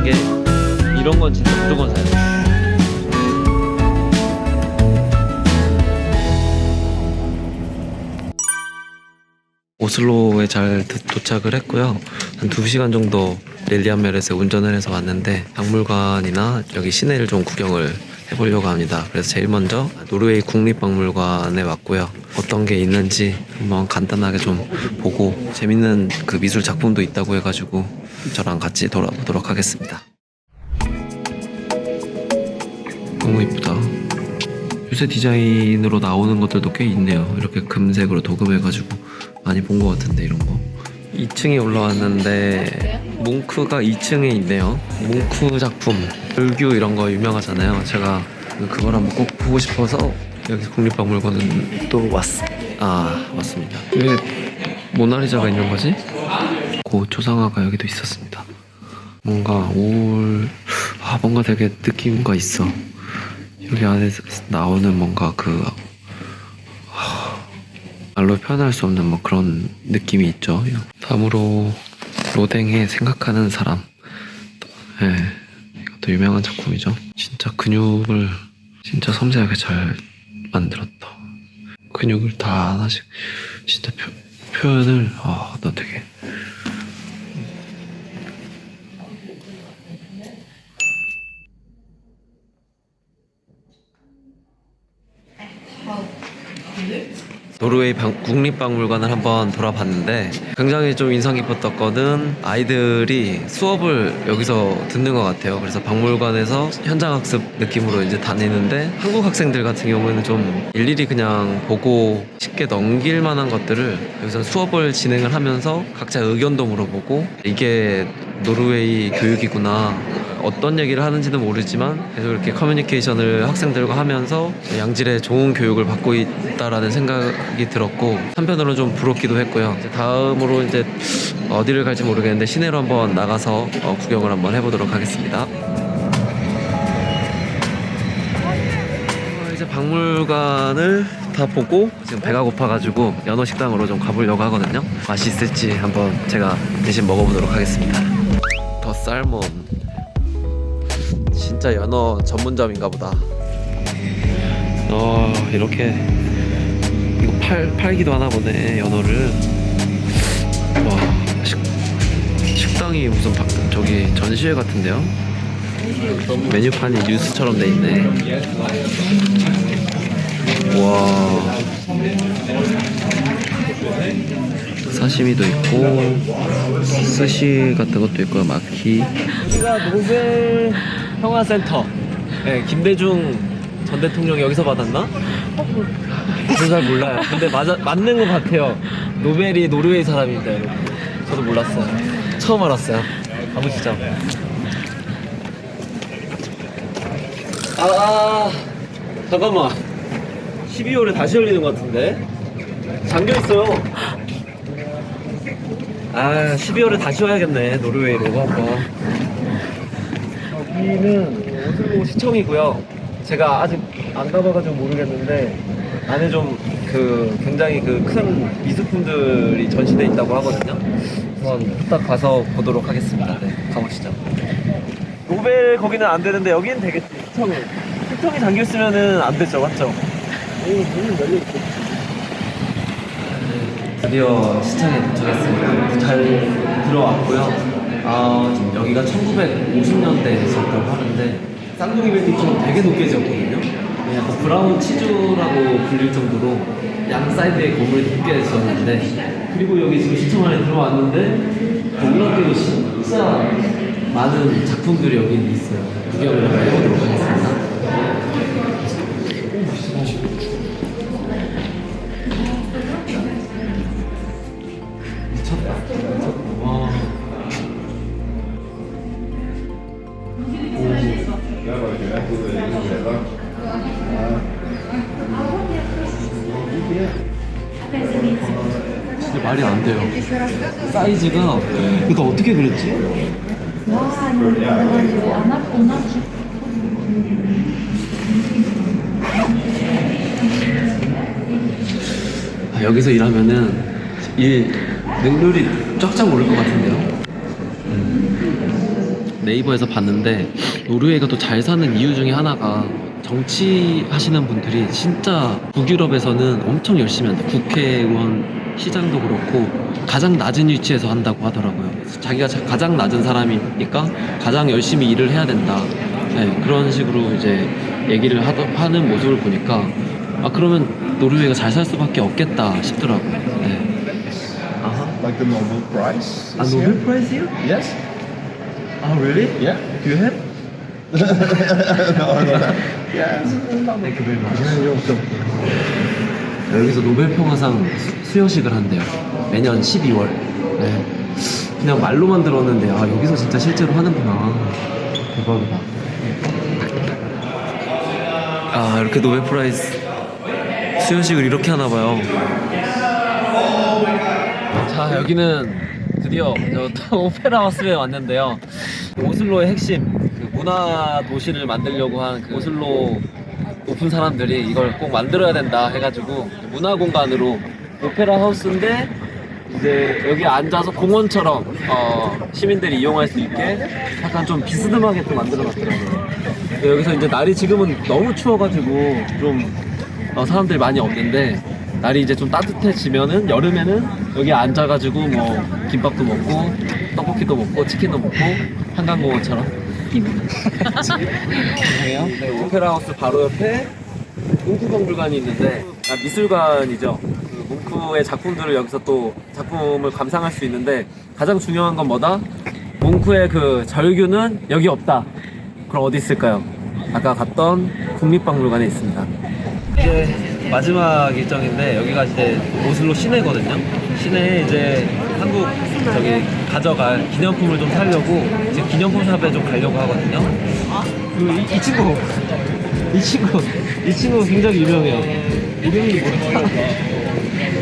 느낀 게 이런 건 진짜 무조건 사야 돼. 오슬로에 잘 도착을 했고요. 한 2시간 정도 릴리안멜에서 운전을 해서 왔는데 박물관이나 여기 시내를 좀 구경을 해보려고 합니다. 그래서 제일 먼저 노르웨이 국립박물관에 왔고요. 어떤 게 있는지 한번 간단하게 좀 보고 재밌는 그 미술 작품도 있다고 해가지고 저랑 같이 돌아보도록 하겠습니다. 너무 이쁘다. 요새 디자인으로 나오는 것들도 꽤 있네요. 이렇게 금색으로 도금해가지고 많이 본 것 같은데 이런 거. 2층에 올라왔는데 뭉크가 2층에 있네요. 뭉크 작품, 불교 이런 거 유명하잖아요. 제가 그걸 한번 꼭 보고 싶어서 여기 국립박물관은 또 왔습니다. 왜 모나리자가 있는 거지? 고 초상화가 여기도 있었습니다. 뭔가 뭔가 되게 느낌가 있어. 여기 안에서 나오는 뭔가 말로 표현할 수 없는 뭐 그런 느낌이 있죠. 다음으로 로댕의 생각하는 사람. 네, 이것도 유명한 작품이죠. 진짜 근육을 진짜 섬세하게 잘 만들었다. 근육을 다 하나씩 진짜 표현을 나 되게 노르웨이 국립박물관을 한번 돌아봤는데 굉장히 좀 인상 깊었던 거는 아이들이 수업을 여기서 듣는 것 같아요. 그래서 박물관에서 현장 학습 느낌으로 이제 다니는데 한국 학생들 같은 경우에는 좀 일일이 그냥 보고 쉽게 넘길 만한 것들을 여기서 수업을 진행을 하면서 각자 의견도 물어보고 이게 노르웨이 교육이구나, 어떤 얘기를 하는지는 모르지만 계속 이렇게 커뮤니케이션을 학생들과 하면서 양질의 좋은 교육을 받고 있다라는 생각이 들었고 한편으로는 좀 부럽기도 했고요. 이제 다음으로 이제 어디를 갈지 모르겠는데 시내로 한번 나가서 구경을 한번 해보도록 하겠습니다. 이제 박물관을 다 보고 지금 배가 고파가지고 연어 식당으로 좀 가보려고 하거든요. 맛이 있을지 한번 제가 대신 먹어보도록 하겠습니다. 더 살몬, 진짜 연어 전문점인가 보다. 이렇게 이거 팔기도 하나 보네, 연어를. 와, 식당이 무슨 저기 전시회 같은데요? 메뉴판이 뉴스처럼 돼 있네. 와, 사시미도 있고 스시 같은 것도 있고요. 마키. 여기가 노벨 평화센터. 네, 김대중 전 대통령이 여기서 받았나? 저도 잘 몰라요. 근데 맞는 것 같아요. 노벨이 노르웨이 사람입니다, 여러분. 저도 몰랐어요. 처음 알았어요. 가보시죠. 잠깐만. 12월에 다시 열리는 것 같은데? 잠겨있어요. 12월에 다시 와야겠네, 노르웨이로 한번. 여기는 오슬로 시청이고요. 제가 아직 안 가봐가지고 모르겠는데 안에 좀 굉장히 큰 미술품들이 전시돼 있다고 하거든요. 한번 딱 가서 보도록 하겠습니다. 네, 가보시죠. 노벨 거기는 안 되는데 여기는 되겠지. 시청이 잠겼으면은 안 되죠, 맞죠? 여기 문은 열려 있고. 드디어 시청에 도착했습니다. 잘 들어왔고요. 여기가 1950년대에 지었다고 하는데 쌍둥이 빌딩처럼 되게 높게 지었거든요. 약간 브라운 치주라고 불릴 정도로 양 사이드에 건물이 높게 지었는데, 그리고 여기 지금 시청 안에 들어왔는데 놀랍게도 진짜 많은 작품들이 여기 있어요. 구경을 한번 해보도록 하겠습니다. 진짜 말이 안 돼요. 사이즈가 이거 어떻게 그랬지? 여기서 일하면은 능률이 쫙쫙 오를 것 같은데요. 근데 네이버에서 봤는데 노르웨이가 또 잘 사는 이유 중에 하나가 정치 하시는 분들이 진짜 북유럽에서는 엄청 열심히 한다. 국회의원, 시장도 그렇고 가장 낮은 위치에서 한다고 하더라고요. 그래서 자기가 가장 낮은 사람이니까 가장 열심히 일을 해야 된다. 네, 그런 식으로 이제 얘기를 하는 모습을 보니까 아 그러면 노르웨이가 잘 살 수밖에 없겠다 싶더라고요. 네. Like the Nobel Prize. 아 this 노벨 year? 프라이즈요? Yes. 아 really? Yeah. Do you have? No, no, no. Yeah. Thank you very much. Yeah, you're welcome. 여기서 노벨 평화상 수여식을 한대요. 매년 12월. 네. 그냥 말로만 들었는데 아 여기서 진짜 실제로 하는구나. 대박이다. 아 이렇게 노벨 프라이즈 수여식을 이렇게 하나 봐요. 자 여기는 드디어 저 오페라 하우스에 왔는데요. 오슬로의 핵심 그 문화 도시를 만들려고 한 그 오슬로 높은 사람들이 이걸 꼭 만들어야 된다 해가지고 문화 공간으로 오페라 하우스인데 이제 여기 앉아서 공원처럼 시민들이 이용할 수 있게 약간 좀 비스듬하게 또 만들어놨더라고요. 여기서 이제 날이 지금은 너무 추워가지고 좀 사람들이 많이 없는데 날이 이제 좀 따뜻해지면은 여름에는 여기 앉아가지고 뭐 김밥도 먹고 떡볶이도 먹고 치킨도 먹고 한강공원처럼 이상해요? 네, 오페라 하우스 바로 옆에 뭉크박물관이 있는데 미술관이죠. 그 뭉크의 작품들을 여기서 또 작품을 감상할 수 있는데 가장 중요한 건 뭐다? 뭉크의 그 절규는 여기 없다. 그럼 어디 있을까요? 아까 갔던 국립박물관에 있습니다. 이제 마지막 일정인데 여기가 이제 오슬로 시내거든요. 시내에 이제 한국 저기 가져갈 기념품을 좀 사려고 지금 기념품 샵에 좀 가려고 하거든요. 이 친구 굉장히 유명해요. 이름이 뭐지?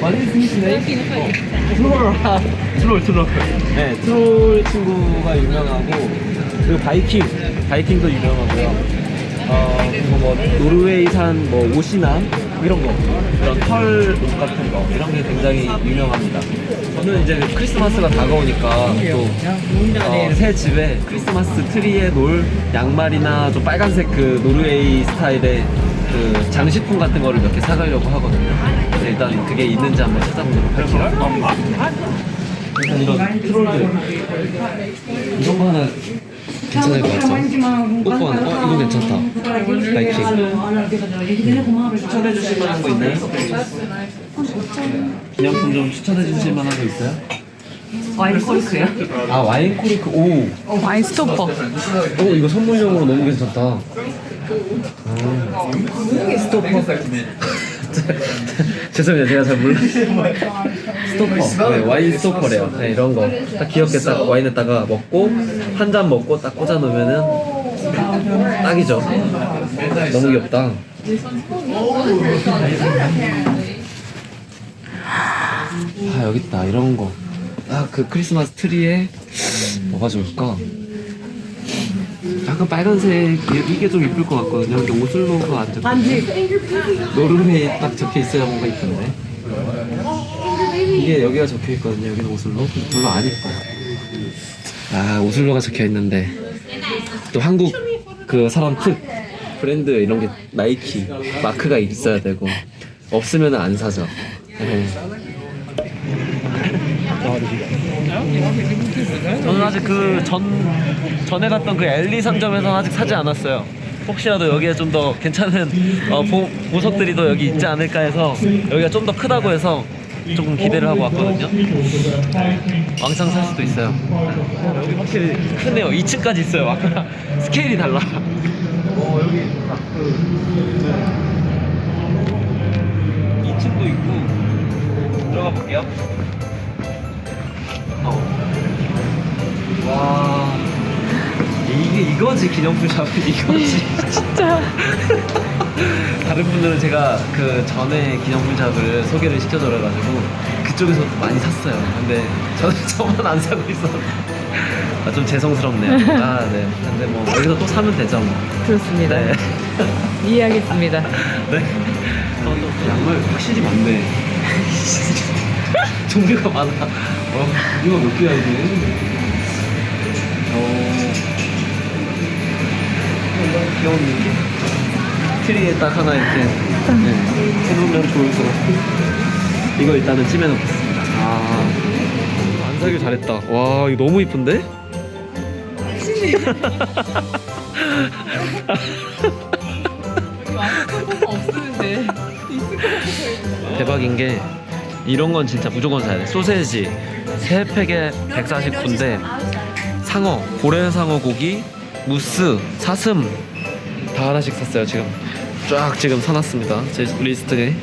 많이 쓰시네. 트롤. 네, 트롤 친구가 유명하고 그리고 바이킹도 유명하고요. 그리고 뭐 노르웨이산 뭐 옷이나 이런 거, 이런 털 옷 같은 거 이런 게 굉장히 유명합니다. 저는 이제 크리스마스가 다가오니까 또 새 집에 크리스마스 트리에 놓을 양말이나 좀 빨간색 그 노르웨이 스타일의 그 장식품 같은 거를 몇 개 사가려고 하거든요. 그래서 일단 그게 있는지 한번 찾아보도록 할게요. 일단 이런 트롤들 이런 거 하나 괜찮을 것 같죠? 오빠 이거 괜찮다. 바이킹. 추천해 주실 만한 거 있나요? 기념품 좀 추천해 주실 만한 거 있어요? 와인 코르크요? 아 와인 코르크. 오. 와인 스토퍼. 이거 선물용으로 너무 괜찮다. 스토퍼. 죄송해요, 제가 잘 몰라요. 스토퍼. 네, 와인 스토퍼래요. 네, 이런 거. 딱 귀엽게 딱 와인에다가 먹고, 한 잔 먹고 딱 꽂아놓으면은 딱이죠. 너무 귀엽다. 아, 여기 있다. 이런 거. 그 크리스마스 트리에 뭐가 좋을까? 약간 빨간색 이게 좀 이쁠 것 같거든요. 근데 오슬로가 안 적혀. 노르웨이 딱 적혀 있어야 뭔가 이쁜데. 이게 여기가 적혀 있거든요. 여기는 오슬로. 별로 안 이뻐요. 아 오슬로가 적혀 있는데 또 한국 그 사람 특 브랜드 이런 게 나이키 마크가 있어야 되고 없으면 안 사죠. 저는 아직 그 전에 갔던 그 엘리 상점에서 아직 사지 않았어요. 혹시라도 여기에 좀 더 괜찮은 보석들이 더 여기 있지 않을까 해서 여기가 좀 더 크다고 해서 조금 기대를 하고 왔거든요. 왕창 살 수도 있어요. 여기 확실히 크네요. 2층까지 있어요. 아까 스케일이 달라. 여기 딱 2층도 있고 들어가 볼게요. 와 이거지 기념품 샵은 이거지. 진짜. 다른 분들은 제가 그 전에 기념품 샵을 소개를 시켜줘가지고 그쪽에서 많이 샀어요. 근데 저만 안 사고 있어서 좀 죄송스럽네요. 네. 근데 뭐 여기서 또 사면 되죠. 뭐. 그렇습니다. 네. 이해하겠습니다. 네. 또 양말 확실히 많네. 종류가 많아. 이거 몇 개야 이게? 귀여운 느낌. 트리에 딱 하나 이렇게 해놓으면 좋을 것 같고. 이거 일단은 찜해 놓겠습니다. 안 사길 잘했다. 와, 이거 너무 이쁜데? 없으는데. 대박인 게 이런 건 진짜 무조건 사야 돼. 소세지 3팩에 149인데 상어, 고래상어 고기, 무스, 사슴 다 하나씩 샀어요. 지금 쫙 지금 사놨습니다. 제 리스트에.